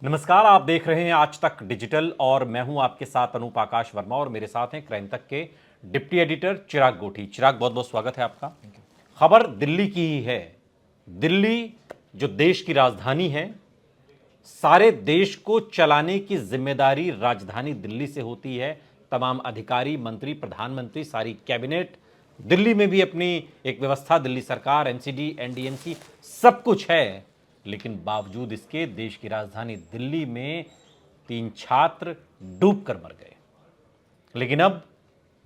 नमस्कार, आप देख रहे हैं आज तक डिजिटल और मैं हूं आपके साथ अनूप आकाश वर्मा और मेरे साथ हैं क्राइम तक के डिप्टी एडिटर चिराग गोठी। चिराग, बहुत बहुत स्वागत है आपका। खबर दिल्ली की ही है। दिल्ली जो देश की राजधानी है, सारे देश को चलाने की जिम्मेदारी राजधानी दिल्ली से होती है। तमाम अधिकारी, मंत्री, प्रधानमंत्री, सारी कैबिनेट दिल्ली में भी अपनी एक व्यवस्था, दिल्ली सरकार, एनसीडी, एनडीएमसी, सब कुछ है। लेकिन बावजूद इसके देश की राजधानी दिल्ली में 3 छात्र डूबकर मर गए। लेकिन अब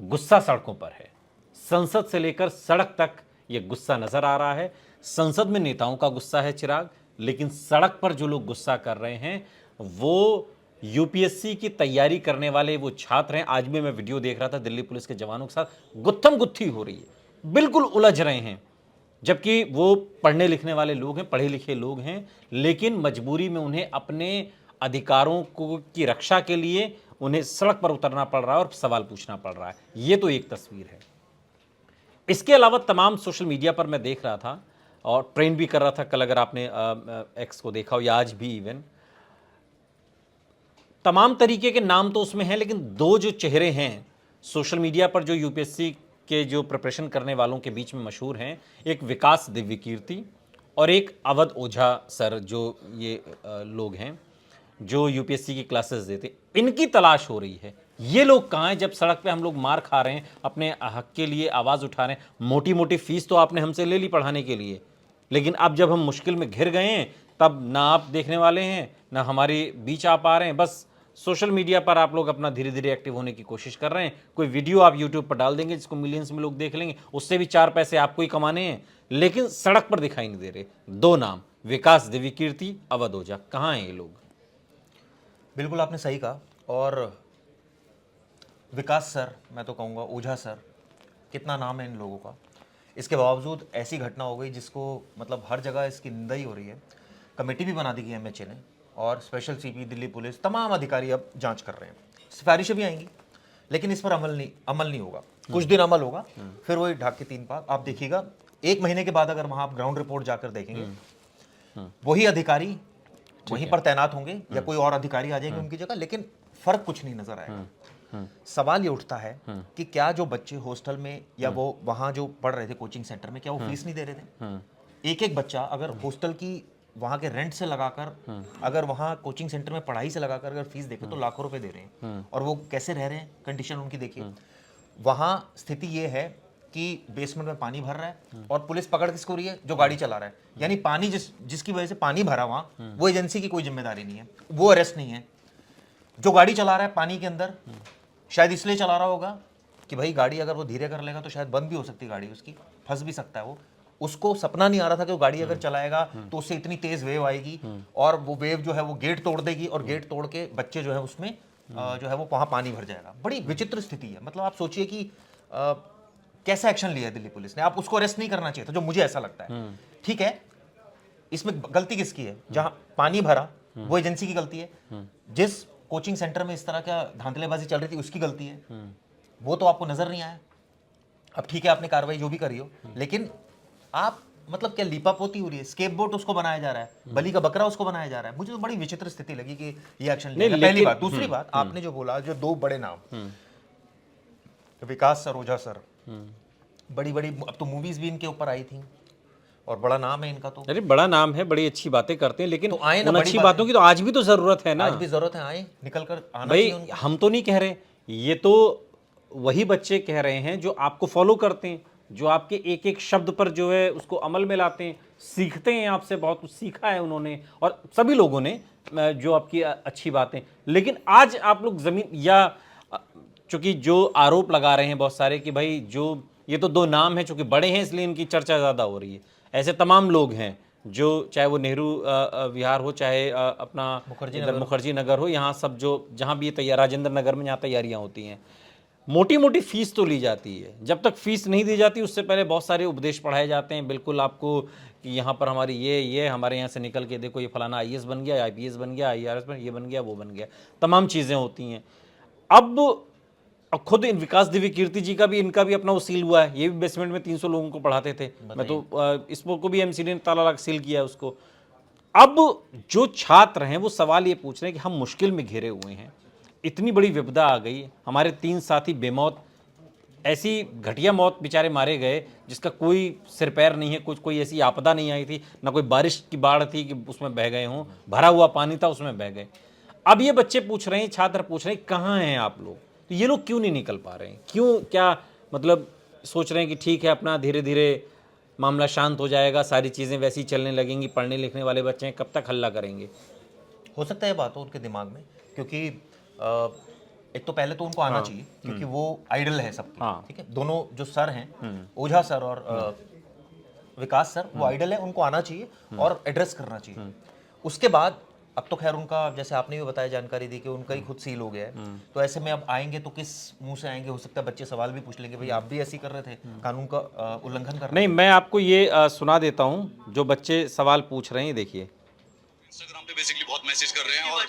गुस्सा सड़कों पर है। संसद से लेकर सड़क तक यह गुस्सा नजर आ रहा है। संसद में नेताओं का गुस्सा है चिराग, लेकिन सड़क पर जो लोग गुस्सा कर रहे हैं वो यूपीएससी की तैयारी करने वाले वो छात्र हैं। आज भी मैं वीडियो देख रहा था, दिल्ली पुलिस के जवानों के साथ गुत्थम गुत्थी हो रही है, बिल्कुल उलझ रहे हैं। जबकि वो पढ़ने लिखने वाले लोग हैं, पढ़े लिखे लोग हैं, लेकिन मजबूरी में उन्हें अपने अधिकारों को की रक्षा के लिए उन्हें सड़क पर उतरना पड़ रहा है और सवाल पूछना पड़ रहा है। ये तो एक तस्वीर है। इसके अलावा तमाम सोशल मीडिया पर मैं देख रहा था और ट्रेंड भी कर रहा था। कल अगर आपने एक्स को देखा हो या आज भी इवन, तमाम तरीके के नाम तो उसमें हैं, लेकिन दो जो चेहरे हैं सोशल मीडिया पर जो यूपीएससी के जो प्रिपरेशन करने वालों के बीच में मशहूर हैं, एक विकास दिव्यकीर्ति और एक अवध ओझा सर, जो ये लोग हैं जो यूपीएससी की क्लासेस देते, इनकी तलाश हो रही है। ये लोग कहाँ हैं जब सड़क पे हम लोग मार खा रहे हैं, अपने हक के लिए आवाज़ उठा रहे हैं। मोटी मोटी फीस तो आपने हमसे ले ली पढ़ाने के लिए, लेकिन अब जब हम मुश्किल में घिर गए हैं तब ना आप देखने वाले हैं, ना हमारे बीच आ पा रहे हैं। बस सोशल मीडिया पर आप लोग अपना धीरे धीरे एक्टिव होने की कोशिश कर रहे हैं। कोई वीडियो आप यूट्यूब पर डाल देंगे जिसको मिलियंस में लोग देख लेंगे, उससे भी 4 पैसे आपको ही कमाने हैं, लेकिन सड़क पर दिखाई नहीं दे रहे। दो नाम, विकास दिव्यकीर्ति, अवध ओझा, कहाँ हैं ये लोग? बिल्कुल आपने सही कहा। और विकास सर, मैं तो कहूँगा ओझा सर, कितना नाम है इन लोगों का। इसके बावजूद ऐसी घटना हो गई जिसको मतलब हर जगह इसकी निंदा ही हो रही है। कमेटी भी बना दी गई एमएचए ने और स्पेशल सीपी, दिल्ली पुलिस, तमाम अधिकारी अब जांच कर रहे हैं। सिफारिशें भी आएंगी, लेकिन इस पर अमल नहीं होगा। कुछ दिन अमल होगा, फिर वही ढाक के 3 पात। आप देखिएगा 1 महीने के बाद अगर वहाँ आप ग्राउंड रिपोर्ट जाकर देखेंगे, वही अधिकारी वहीं पर तैनात होंगे या कोई और अधिकारी आ जाएंगे उनकी जगह, लेकिन फर्क कुछ नहीं नजर आएगा। सवाल ये उठता है कि क्या जो बच्चे हॉस्टल में या वो वहां जो पढ़ रहे थे कोचिंग सेंटर में, क्या वो फीस नहीं दे रहे थे? एक एक बच्चा अगर हॉस्टल की वहां के रेंट से लगाकर, अगर वहां कोचिंग सेंटर में पढ़ाई से लगाकर अगर फीस देखे तो लाखों रुपए दे रहे हैं। और वो कैसे रह रहे हैं, कंडीशन उनकी देखिए। वहां स्थिति ये है कि बेसमेंट में पानी भर रहा है और पुलिस पकड़ किसको रही है? जो गाड़ी चला रहा है। यानी पानी जिसकी वजह से पानी भरा वहां, वो एजेंसी की कोई जिम्मेदारी नहीं है, वो अरेस्ट नहीं है। जो गाड़ी चला रहा है पानी के अंदर, शायद इसलिए चला रहा होगा कि भाई गाड़ी अगर वो धीरे कर लेगा तो शायद बंद भी हो सकती है गाड़ी, उसकी फंस भी सकता है वो। उसको सपना नहीं आ रहा था कि वो गाड़ी अगर चलाएगा तो उससे इतनी तेज वेव आएगी और वो वेव जो है वो गेट तोड़ देगी और गेट तोड़ के बच्चे जो है उसमें जो है वो वहां पानी भर जाएगा। बड़ी विचित्र स्थिति है। मतलब आप सोचिए कि कैसा एक्शन लिया है दिल्ली पुलिस ने। आप उसको अरेस्ट नहीं करना चाहिए था, जो मुझे ऐसा लगता है। ठीक है, इसमें गलती किसकी है? जहां पानी भरा वो एजेंसी की गलती है, जिस कोचिंग सेंटर में इस तरह का धांधलेबाजी चल रही थी उसकी गलती है। वो तो आपको नजर नहीं आया। अब ठीक है, आपने कार्रवाई जो भी करी हो, लेकिन आप मतलब क्या लीपापोती हो रही है? स्केपगोट उसको बनाया जा रहा है, बलि का बकरा उसको बनाया जा रहा है। मुझे तो बड़ी विचित्र स्थिति लगी कि ये एक्शन लिया। पहली बात। दूसरी बात, आपने जो बोला, जो 2 बड़े नाम, विकास सर, ओझा सर, बड़ी बड़ी अब तो मूवीज भी इनके ऊपर आई थी और बड़ा नाम है इनका। तो अरे बड़ा नाम है, बड़ी अच्छी बातें करते हैं, लेकिन तो आए ना, उन अच्छी बातों की तो आज भी तो जरूरत है ना। आज भी जरूरत है, आए निकल कर आना भाई, चाहिए उनको। हम तो नहीं कह रहे, ये तो वही बच्चे कह रहे हैं जो आपको फॉलो करते हैं, जो आपके एक एक शब्द पर जो है उसको अमल में लाते हैं, सीखते हैं आपसे, बहुत कुछ सीखा है उन्होंने और सभी लोगों ने जो आपकी अच्छी बातें। लेकिन आज आप लोग जमीन या चूंकि जो आरोप लगा रहे हैं बहुत सारे कि भाई जो ये तो 2 नाम हैं, चूंकि बड़े हैं इसलिए इनकी चर्चा ज़्यादा हो रही है। ऐसे तमाम लोग हैं जो, चाहे वो नेहरू विहार हो, चाहे अपना मुखर्जी नगर हो, यहाँ सब जो जहाँ भी ये राजेंद्र नगर में जहाँ तैयारियाँ होती हैं, मोटी मोटी फीस तो ली जाती है। जब तक फीस नहीं दी जाती उससे पहले बहुत सारे उपदेश पढ़ाए जाते हैं, बिल्कुल आपको कि यहाँ पर हमारी ये हमारे यहाँ से निकल के देखो, ये फलाना आईएएस बन गया, आईपीएस बन गया, आईआरएस बन, ये बन गया, वो बन गया, तमाम चीज़ें होती हैं। अब खुद इन विकास दिव्यकीर्ति जी का भी, इनका भी अपना वो सील हुआ है। ये भी बेसमेंट में 300 लोगों को पढ़ाते थे। मैं तो इसको भी एमसीडी ने ताला लगा सील किया है उसको। अब जो छात्र हैं वो सवाल ये पूछ रहे हैं कि हम मुश्किल में घिरे हुए हैं, इतनी बड़ी विपदा आ गई, हमारे 3 साथी बेमौत, ऐसी घटिया मौत बेचारे मारे गए जिसका कोई सिर पैर नहीं है, कुछ कोई ऐसी आपदा नहीं आई थी, ना कोई बारिश की बाढ़ थी कि उसमें बह गए हों, भरा हुआ पानी था उसमें बह गए। अब ये बच्चे पूछ रहे हैं, छात्र पूछ रहे हैं कहाँ हैं आप लोग, तो ये लोग क्यों नहीं निकल पा रहे हैं, क्यों, क्या मतलब सोच रहे हैं कि ठीक है अपना धीरे धीरे मामला शांत हो जाएगा, सारी चीज़ें वैसी ही चलने लगेंगी, पढ़ने लिखने वाले बच्चे हैं, कब तक हल्ला करेंगे। हो सकता है बात हो उनके दिमाग में, क्योंकि एक तो पहले तो उनको आना चाहिए, क्योंकि वो आइडल है सबकी। हाँ। ठीक है, दोनों जो सर हैं, ओझा सर और विकास सर, वो आइडल है, उनको आना चाहिए और एड्रेस करना चाहिए। उसके बाद अब तो खैर उनका, जैसे आपने भी बताया, जानकारी दी कि उनका ही खुद सील हो गया है, तो ऐसे में अब आएंगे तो किस मुंह से आएंगे। हो सकता है बच्चे सवाल भी पूछ लेंगे, भाई आप भी ऐसे ही कर रहे थे, कानून का उल्लंघन कर रहे नहीं, मैं आपको ये सुना देता हूँ जो बच्चे सवाल पूछ रहे हैं, देखिए। इंस्टाग्राम पे बेसिकली बहुत मैसेज कर रहे हैं, और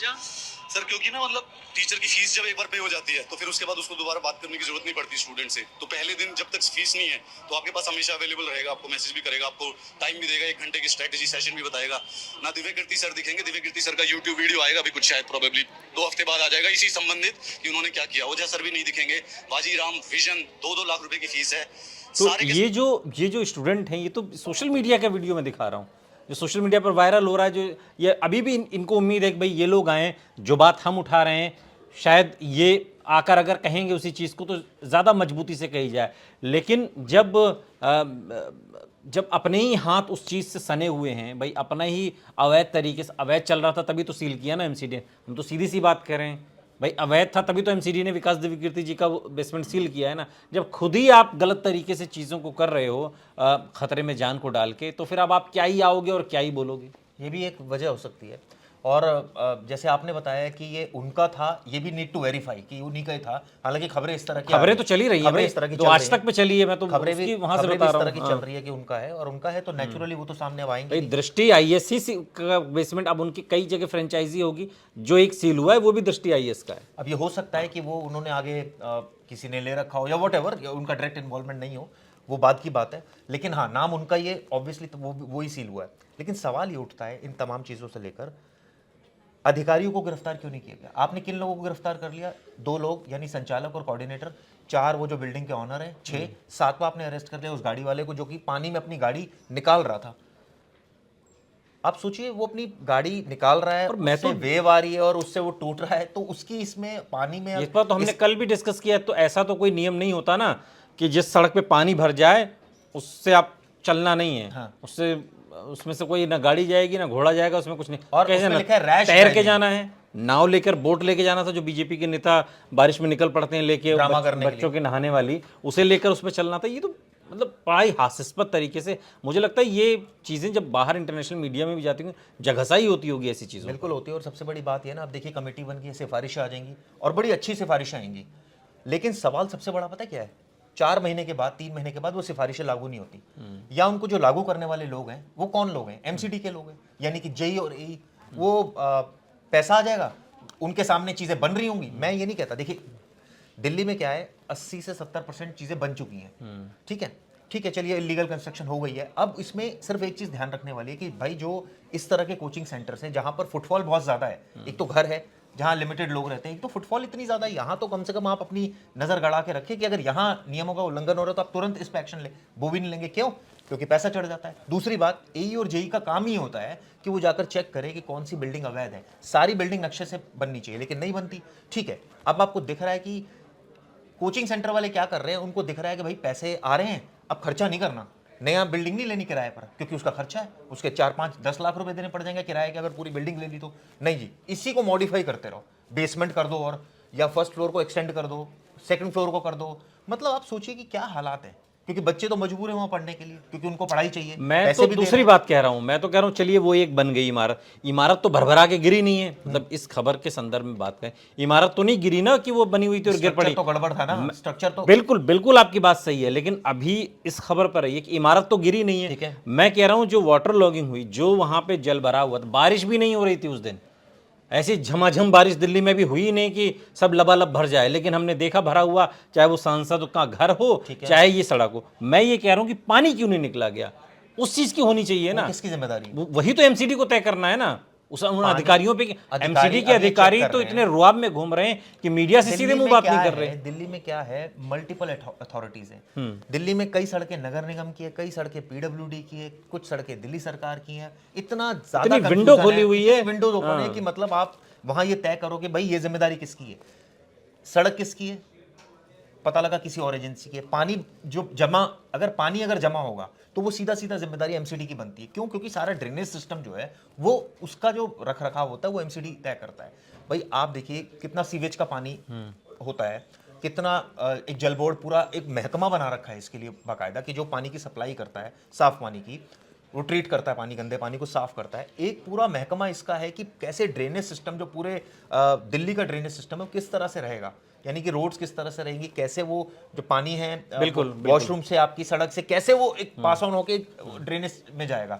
सर क्योंकि ना मतलब टीचर की फीस जब एक बार पे हो जाती है तो फिर उसके बाद उसको दोबारा बात करने की जरूरत नहीं पड़ती स्टूडेंट से। तो पहले दिन जब तक फीस नहीं है तो आपके पास हमेशा अवेलेबल रहेगा, आपको मैसेज भी करेगा, आपको टाइम भी देगा, 1 घंटे की स्ट्रेटेजी सेशन भी बताएगा ना। दिव्य कीर्ति सर दिखेंगे, दिव्य कीर्ति सर का यूट्यूब वीडियो आएगा अभी कुछ शायद प्रोबेबली 2 हफ्ते बाद आ जाएगा इसी संबंधित कि उन्होंने क्या किया। ओझा सर भी नहीं दिखेंगे। बाजी राम विजन 2-2 लाख रुपए की फीस है। तो ये जो स्टूडेंट हैं, ये तो सोशल मीडिया का वीडियो मैं दिखा रहा हूँ, जो सोशल मीडिया पर वायरल हो रहा है, जो ये अभी भी इनको उम्मीद है कि भाई ये लोग आएँ, जो बात हम उठा रहे हैं शायद ये आकर अगर कहेंगे उसी चीज़ को तो ज़्यादा मजबूती से कही जाए। लेकिन जब अपने ही हाथ उस चीज़ से सने हुए हैं, भाई अपना ही अवैध तरीके से अवैध चल रहा था तभी तो सील किया ना एमसीडी ने। हम तो सीधी सी बात कर रहे हैं, भाई अवैध था तभी तो एमसीडी ने विकास दिव्य कीर्ति जी का बेसमेंट सील किया है ना। जब खुद ही आप गलत तरीके से चीज़ों को कर रहे हो, खतरे में जान को डाल के, तो फिर अब आप क्या ही आओगे और क्या ही बोलोगे। ये भी एक वजह हो सकती है। और जैसे आपने बताया कि ये उनका था, ये भी नीड टू वेरीफाई कि उन्हीं का ही था। हालांकि खबरें इस तरह की, खबरें तो चली रही हैं, खबरें इस तरह की तो चल आज रही तक में चली है, मैं तो खबरें भी वहां से खबरें भी बता इस रहा तरह की हूँ। चल रही है कि उनका है, और उनका है तो नेचुरली वो तो सामने अब आएंगे। भाई दृष्टि आईएससी का बेसमेंट, अब उनकी कई जगह फ्रेंचाइजी होगी, जो एक सील हुआ है वो भी दृष्टि आईएएस का है। अब ये हो सकता है कि वो उन्होंने आगे किसी ने ले रखा हो या वट एवर, उनका डायरेक्ट इन्वॉल्वमेंट नहीं हो, वो बात की बात है। लेकिन हाँ, नाम उनका ये ऑब्वियसली तो वो ही सील हुआ है। लेकिन सवाल ये उठता है इन तमाम चीज़ों से लेकर, अधिकारियों को गिरफ्तार क्यों नहीं किया गया? आपने किन लोगों को गिरफ्तार कर लिया? 2 लोग, यानी संचालक और कोऑर्डिनेटर, 4 वो जो बिल्डिंग के ऑनर है, 6, 7वां आपने अरेस्ट कर लिया उस गाड़ी वाले को जो कि पानी में अपनी गाड़ी निकाल रहा था। आप सोचिए, वो अपनी गाड़ी निकाल रहा है और मैं तो वेव आ रही है और उससे वो टूट रहा है, तो उसकी इसमें पानी में इस पर तो हमने कल भी डिस्कस किया। तो ऐसा तो कोई नियम नहीं होता ना कि जिस सड़क पे पानी भर जाए उससे आप चलना नहीं है। हाँ। उसमें से कोई ना गाड़ी जाएगी ना घोड़ा जाएगा, उसमें कुछ नहीं। और कैसे उसमें ना लिखा है रैश तैर के ड्राइविंग। जाना है, नाव लेकर, बोट लेके जाना था, जो बीजेपी के नेता बारिश में निकल पड़ते हैं लेके ड्रामा करने के बच्चों के नहाने वाली, उसे लेकर उसमें चलना था। ये तो मतलब बड़ा ही हास्यास्पद तरीके से, मुझे लगता है ये चीज़ें जब बाहर इंटरनेशनल मीडिया में भी जाती हैं, जगहसाई होती होगी ऐसी चीज़ों। बिल्कुल होती है। और सबसे बड़ी बात ये ना, अब देखिए कमेटी बन गई, सिफारिशें आ जाएंगी और बड़ी अच्छी सिफारिशें आएंगी। लेकिन सवाल सबसे बड़ा पता क्या है? 4 महीने के बाद, 3 महीने के बाद वो सिफारिशें लागू नहीं होती, या उनको जो लागू करने वाले लोग हैं वो कौन लोग हैं? एमसीडी के लोग हैं, यानी कि जेई और एई। वो पैसा आ जाएगा, उनके सामने चीज़ें बन रही होंगी। मैं ये नहीं कहता, देखिए दिल्ली में क्या है, 80 से 70% चीज़ें बन चुकी हैं। ठीक है, चलिए इलीगल कंस्ट्रक्शन हो गई है। अब इसमें सिर्फ एक चीज़ ध्यान रखने वाली है कि भाई जो इस तरह के कोचिंग सेंटर्स हैं जहाँ पर फुटफॉल बहुत ज़्यादा है, एक तो घर है जहाँ लिमिटेड लोग रहते हैं, एक तो फुटफॉल इतनी ज़्यादा है, यहाँ तो कम से कम आप अपनी नज़र गड़ा के रखिए कि अगर यहाँ नियमों का उल्लंघन हो रहा है तो आप तुरंत इस पर एक्शन लें। वो भी नहीं लेंगे, क्यों? क्योंकि पैसा चढ़ जाता है। दूसरी बात, एई और जेई का काम ही होता है कि वो जाकर चेक करे कि कौन सी बिल्डिंग अवैध है। सारी बिल्डिंग नक्शे से बननी चाहिए, लेकिन नहीं बनती। ठीक है, अब आपको दिख रहा है कि कोचिंग सेंटर वाले क्या कर रहे हैं, उनको दिख रहा है कि भाई पैसे आ रहे हैं, अब खर्चा नहीं करना, नया बिल्डिंग नहीं लेनी किराए पर, क्योंकि उसका खर्चा है, उसके 4-5-10 लाख रुपए देने पड़ जाएंगे किराए के अगर पूरी बिल्डिंग ले ली तो। नहीं जी, इसी को मॉडिफाई करते रहो, बेसमेंट कर दो और या फर्स्ट फ्लोर को एक्सटेंड कर दो, सेकंड फ्लोर को कर दो। मतलब आप सोचिए कि क्या हालात हैं, क्योंकि बच्चे तो मजबूर हैं वहाँ पढ़ने के लिए, क्योंकि उनको पढ़ाई चाहिए। मैं तो दूसरी बात कह रहा हूँ, मैं तो कह रहा हूँ चलिए वो एक बन गई इमारत तो भरभरा के गिरी नहीं है। मतलब इस खबर के संदर्भ में बात करें, इमारत तो नहीं गिरी ना कि वो बनी हुई थी और गिर पड़ी। तो गड़बड़ था ना स्ट्रक्चर तो। बिल्कुल आपकी बात सही है, लेकिन अभी इस खबर पर है कि इमारत तो गिरी नहीं है। मैं कह रहा हूँ जो वाटर लॉगिंग हुई, जो वहां पे जल भरा हुआ था, बारिश भी नहीं हो रही थी उस दिन, ऐसी झमाझम बारिश दिल्ली में भी हुई नहीं कि सब लबालब भर जाए, लेकिन हमने देखा भरा हुआ, चाहे वो सांसद का घर हो चाहे ये सड़क हो। मैं ये कह रहा हूं कि पानी क्यों नहीं निकला गया? उस चीज की होनी चाहिए ना। किसकी जिम्मेदारी है? वही तो एमसीडी को तय करना है ना, उन अधिकारियों पे। अधिकारी एमसीडी के अब ये अधिकारी check कर तो रहे इतने रुआब में घूम रहे हैं कि मीडिया से सीधे मुंह बात नहीं कर रहे। दिल्ली में क्या है, मल्टीपल अथॉरिटीज हैं। दिल्ली में कई सड़कें नगर निगम की है, कई सड़कें पीडब्ल्यूडी की है, कुछ सड़कें दिल्ली सरकार की हैं। इतना ज्यादा इतनी विंडो खोली हुई है, विंडोज ओपन है कि मतलब आप वहां ये तय करो कि भाई ये जिम्मेदारी किसकी है, सड़क किसकी है, पता लगा किसी और एजेंसी की है। पानी जो अगर जमा होगा तो वो सीधा सीधा जिम्मेदारी एमसीडी की बनती है। क्यों? क्योंकि सारा ड्रेनेज सिस्टम जो है वो उसका जो रखरखाव होता है वो एमसीडी तय करता है। भाई आप देखिए कितना सीवेज का पानी होता है, कितना एक जल बोर्ड पूरा एक महकमा बना रखा है इसके लिए बाकायदा, कि जो पानी की सप्लाई करता है, साफ पानी की, वो ट्रीट करता है पानी, गंदे पानी को साफ करता है। एक पूरा महकमा इसका है कि कैसे ड्रेनेज सिस्टम जो पूरे दिल्ली का ड्रेनेज सिस्टम है वो किस तरह से रहेगा, यानी कि रोड्स किस तरह से रहेंगी, कैसे वो जो पानी है वॉशरूम से आपकी सड़क से कैसे वो एक पास ऑन होके ड्रेनेज में जाएगा।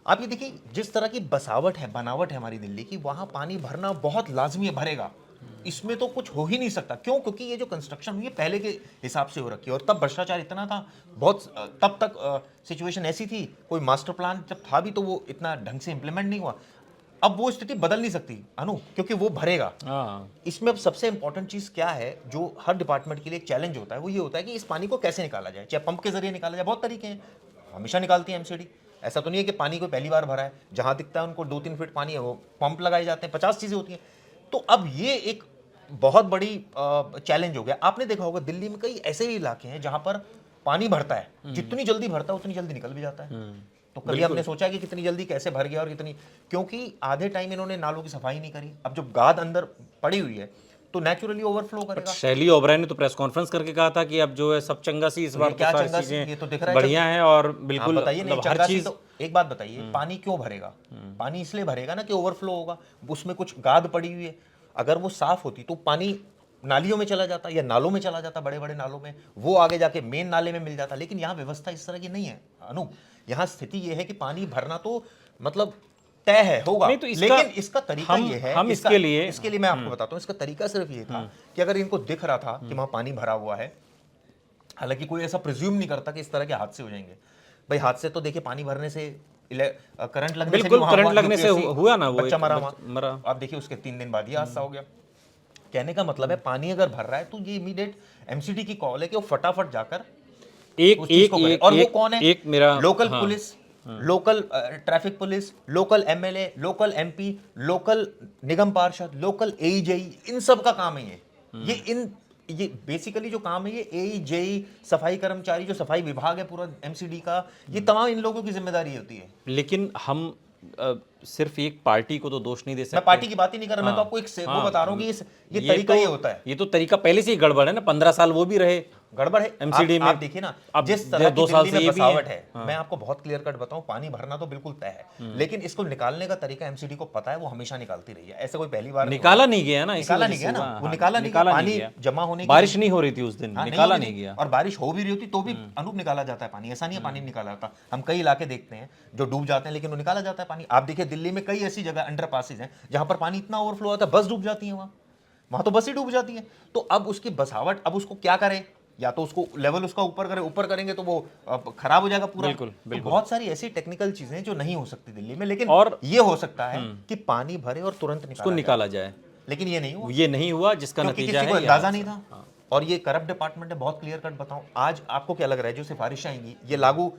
आप ये देखिए जिस तरह की बसावट है, बनावट है हमारी दिल्ली की, वहां पानी भरना बहुत लाजमी है, भरेगा, इसमें तो कुछ हो ही नहीं सकता। क्यों? क्योंकि ये जो कंस्ट्रक्शन हुई है पहले के हिसाब से हो रखी है, और तब भ्रष्टाचार इतना था, बहुत तब तक सिचुएशन ऐसी थी, कोई मास्टर प्लान जब था भी तो वो इतना ढंग से इंप्लीमेंट नहीं हुआ। अब वो स्थिति बदल नहीं सकती अनु, क्योंकि वो भरेगा। इसमें अब सबसे इंपॉर्टेंट चीज क्या है जो हर डिपार्टमेंट के लिए एक चैलेंज होता है, वो ये होता है कि इस पानी को कैसे निकाला जाए। चाहे पंप के जरिए निकाला जाए, बहुत तरीके हैं, हमेशा निकालती है एमसीडी। ऐसा तो नहीं है कि पानी को पहली बार भरा है, जहां दिखता है उनको 2-3 फीट पानी है वो पंप लगाए जाते हैं, 50 चीजें होती हैं। तो अब ये एक बहुत बड़ी चैलेंज हो गया। आपने देखा होगा दिल्ली में कई ऐसे भी इलाके हैं जहां पर पानी भरता है, जितनी जल्दी भरता है उतनी जल्दी निकल भी जाता है। तो कभी हमने सोचा कि कितनी जल्दी कैसे भर गया और कितनी, क्योंकि आधे टाइम इन्होंने नालों की सफाई नहीं करी। अब जब गाद अंदर पड़ी हुई है तो नेचुरली ओवरफ्लो करेगा। शैली ओबराय ने तो प्रेस कॉन्फ्रेंस करके कहा था कि अब जो है सब चंगा सी, इस बार क्या तो सारी चंगा सी, चीजें ये तो दिख रहा है बढ़िया है और बिल्कुल बताइए नहीं मतलब हर चंगा सी। चीज। तो एक बात बताइए, पानी क्यों भरेगा? पानी इसलिए भरेगा ना कि ओवरफ्लो होगा, उसमें कुछ गाद पड़ी हुई है। अगर वो साफ होती तो पानी नालियों में चला जाता या नालों में चला जाता, बड़े बड़े नालों में, वो आगे जाके मेन नाले में मिल जाता। लेकिन यहाँ व्यवस्था इस तरह की नहीं है अनु। यहाँ स्थिति ये है कि पानी भरना तो मतलब तय है, होगा, नहीं तो लेकिन इसका तरीका ये है, हम इसके लिए मैं आपको बताता हूँ, इसका तरीका सिर्फ ये था कि अगर इनको दिख रहा था कि वहां पानी भरा हुआ है, हालांकि कोई ऐसा प्रिज्यूम नहीं करता कि इस तरह के हादसे हो जाएंगे। भाई हादसे तो देखिए पानी भरने से, करंट लगने से, बिल्कुल करंट लगने से हुआ ना, वो बच्चा मरा मरा। वहां। आप देखिए उसके 3 दिन बाद ये हादसा हो गया। कहने का मतलब है पानी अगर भर रहा है तो ये इमीडिएट एमसीडी की कॉल है कि वो फटाफट जाकर उस चीज को करे। और वो कौन है? एक मेरा local police, local traffic police, local MLA, local MP, local निगम पार्षद, लोकल एईजेई, इन सब का काम है ये बेसिकली जो काम है ये एईजेई, सफाई कर्मचारी, जो सफाई विभाग है पूरा एमसीडी का, ये तमाम इन लोगों की जिम्मेदारी होती है। लेकिन हम सिर्फ एक पार्टी को तो दोष नहीं दे सकते। मैं पार्टी की बात ही नहीं कर रहा, मैं तो आपको वो बता रहा हूँ कि ये तरीका ये होता है। ये तो तरीका पहले से ही गड़बड़ है ना, 15 साल वो भी रहे गड़बड़ है एमसीडी में। आप देखिए ना, अब जिस तरह की 2 साल दिल्ली से में ये भी बसावट है। है, मैं आपको बहुत क्लियर कट बताऊं, पानी भरना तो बिल्कुल तय है, लेकिन इसको निकालने का तरीका एमसीडी को पता है, वो हमेशा निकालती रही है। ऐसा कोई पहली बार निकाला नहीं गया ना, निकाला नहीं गया ना, वो निकाला नहीं गया। पानी जमा होने की बारिश नहीं हो रही थी उस दिन, निकाला नहीं गया। और बारिश हो भी रही होती तो भी अनूप निकाला जाता है पानी, ऐसा नहीं है पानी निकाला जाता। हम कई इलाके देखते हैं जो डूब जाते हैं लेकिन वो निकाला जाता है पानी। आप देखिए दिल्ली में कई ऐसी जगह अंडर पासेज हैं जहां पर पानी इतना ओवरफ्लो आता है बस डूब जाती है, वहां तो बस ही डूब जाती है। तो अब उसकी बसावट, अब उसको क्या करे, या तो उसको लेवल उसका ऊपर करे, ऊपर करेंगे तो वो खराब हो जाएगा पूरा। बिल्कुल, तो बहुत सारी ऐसी टेक्निकल चीजें जो नहीं हो सकती दिल्ली में, लेकिन और ये हो सकता है कि पानी भरे और तुरंत निकाला जाए। लेकिन ये नहीं हुआ, ये नहीं हुआ, जिसका नतीजा है अंदाजा नहीं था। और ये करप्ट डिपार्टमेंट है, बहुत क्लियर कट बताऊं। आज आपको क्या लग रहा है जो सिफारिश आएंगी ये लागू,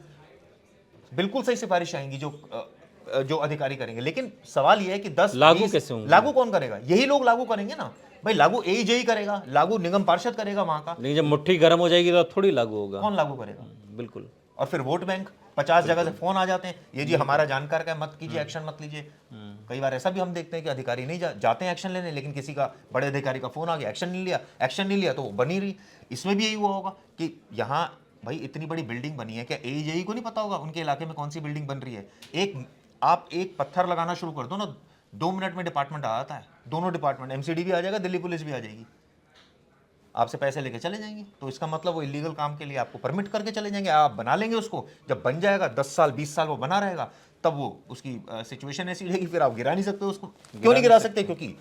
बिल्कुल सही सिफारिश आएंगी जो अधिकारी करेंगे, लेकिन सवाल ये है कि 10 लागू कैसे होंगे? लागू कौन करेगा? यही लोग लागू करेंगे ना भाई। लागू एईजेई करेगा, लागू निगम पार्षद करेगा वहां का। नहीं, जब मुट्ठी गर्म हो जाएगी तो थोड़ी लागू होगा। कौन लागू करेगा? बिल्कुल। और फिर वोट बैंक, 50 जगह से फोन आ जाते हैं, ये जी हमारा जानकार का, मत कीजिए, एक्शन मत लीजिए। कई बार ऐसा भी हम देखते हैं कि अधिकारी नहीं जाते हैं एक्शन लेने, लेकिन किसी का बड़े अधिकारी का फोन आ गया, एक्शन नहीं लिया तो वो बनी रही। इसमें भी यही हुआ होगा कि यहाँ भाई इतनी बड़ी बिल्डिंग बनी है, क्या एईजेई को नहीं पता होगा उनके इलाके में कौन सी बिल्डिंग बन रही है? आप एक पत्थर लगाना शुरू कर दो ना, 2 मिनट में डिपार्टमेंट आ जाता है, दोनों डिपार्टमेंट, एमसीडी भी आ जाएगा, दिल्ली पुलिस भी आ जाएगी, आपसे पैसे लेके चले जाएंगे। तो इसका मतलब वो इलीगल काम के लिए आपको परमिट करके चले जाएंगे, आप बना लेंगे उसको, जब बन जाएगा 10 साल 20 साल वो बना रहेगा, तब वो उसकी सिचुएशन ऐसी रहेगी, फिर आप गिरा नहीं सकते उसको। क्यों नहीं गिरा सकते? क्योंकि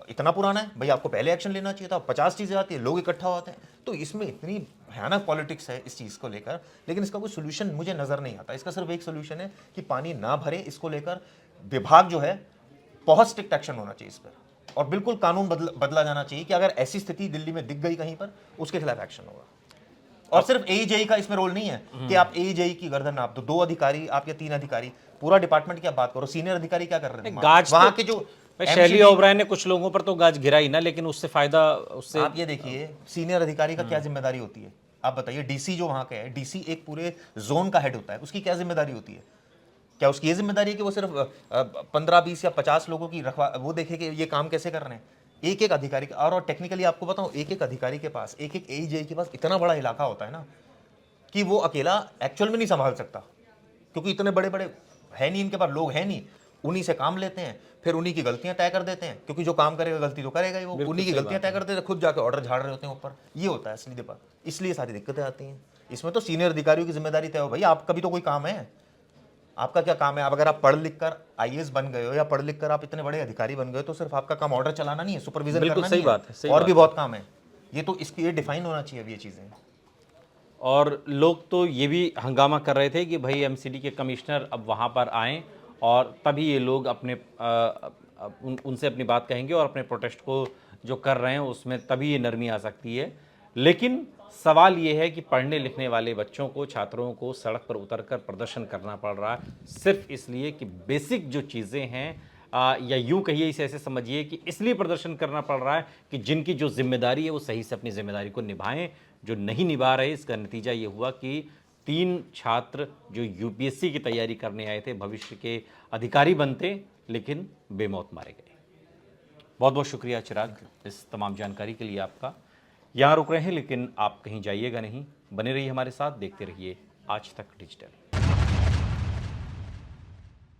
इतना पुराना है भाई, आपको पहले एक्शन लेना चाहिए था। 50 चीज़ें आती है, लोग इकट्ठा होते हैं, तो इसमें इतनी भयानक पॉलिटिक्स है इस चीज़ को लेकर, लेकिन इसका कोई सोल्यूशन मुझे नज़र नहीं आता। इसका सिर्फ एक सोल्यूशन है कि पानी ना भरे, इसको लेकर विभाग जो है बहुत स्ट्रिक्ट एक्शन होना चाहिए इस पर, और बिल्कुल कानून बदला जाना चाहिए कि अगर ऐसी स्थिति दिल्ली में दिख गई कहीं पर, उसके खिलाफ एक्शन होगा। और सिर्फ एजेई का इसमें रोल नहीं है कि आप एजेई की गर्दन नाप दो, 2 अधिकारी आप या 3 अधिकारी, पूरा डिपार्टमेंट की आप बात करो, सीनियर अधिकारी क्या कर रहे हैं गाज वहां तो- के जो भाई शैली ओबराय ने कुछ लोगों पर तो गाज गिरा ही ना, लेकिन उससे फायदा उससे आप ये देखिए सीनियर अधिकारी का क्या जिम्मेदारी होती है, आप बताइए। डीसी जो वहां का है, डीसी एक पूरे जोन का हेड होता है, उसकी क्या जिम्मेदारी होती है? क्या उसकी ये जिम्मेदारी है कि वो सिर्फ 15, 20 या 50 लोगों की वो देखे कि ये काम कैसे कर रहे हैं? एक एक अधिकारी और टेक्निकली आपको बताऊं, एक एक अधिकारी के पास, एक एक एजेई के पास इतना बड़ा इलाका होता है ना कि वो अकेला एक्चुअल में नहीं संभाल सकता, क्योंकि इतने बड़े बड़े है नहीं इनके पास, लोग हैं नहीं, उन्हीं से काम लेते हैं, फिर उन्हीं की गलतियां तय कर देते हैं, क्योंकि जो काम करेगा गलती तो करेगा ही वो, उन्हीं की गलतियां तय कर देते हैं, खुद जाके ऑर्डर झाड़ रहे होते हैं ऊपर। ये होता है असली दिक्कत, इसलिए सारी दिक्कतें आती हैं। इसमें तो सीनियर अधिकारियों की जिम्मेदारी तय हो भाई, आपका भी तो कोई काम है, आपका क्या काम है? अब अगर आप पढ़ लिख कर आईएएस बन गए हो या पढ़ लिख कर आप इतने बड़े अधिकारी बन गए हो, तो सिर्फ आपका काम ऑर्डर चलाना नहीं है, सुपरविजन बिल्कुल करना सही नहीं बात है, सही और बात भी है। बहुत काम है। ये तो इसकी ये डिफाइन होना चाहिए अब ये चीजें। और लोग तो ये भी हंगामा कर रहे थे कि भाई एमसीडी के कमिश्नर अब वहाँ पर आएँ और तभी ये लोग अपने उनसे अपनी बात कहेंगे और अपने प्रोटेस्ट को जो कर रहे हैं उसमें तभी ये नरमी आ सकती है। लेकिन सवाल ये है कि पढ़ने लिखने वाले बच्चों को, छात्रों को सड़क पर उतरकर प्रदर्शन करना पड़ रहा है सिर्फ इसलिए कि बेसिक जो चीज़ें हैं या यूं कहिए, इसे ऐसे समझिए कि इसलिए प्रदर्शन करना पड़ रहा है कि जिनकी जो जिम्मेदारी है वो सही से अपनी जिम्मेदारी को निभाएं, जो नहीं निभा रहे। इसका नतीजा ये हुआ कि 3 छात्र जो यूपीएससी की तैयारी करने आए थे, भविष्य के अधिकारी बनते, लेकिन बेमौत मारे गए। बहुत बहुत शुक्रिया चिराग इस तमाम जानकारी के लिए आपका। यहाँ रुक रहे हैं, लेकिन आप कहीं जाइएगा नहीं, बने रहिए हमारे साथ, देखते रहिए आज तक डिजिटल।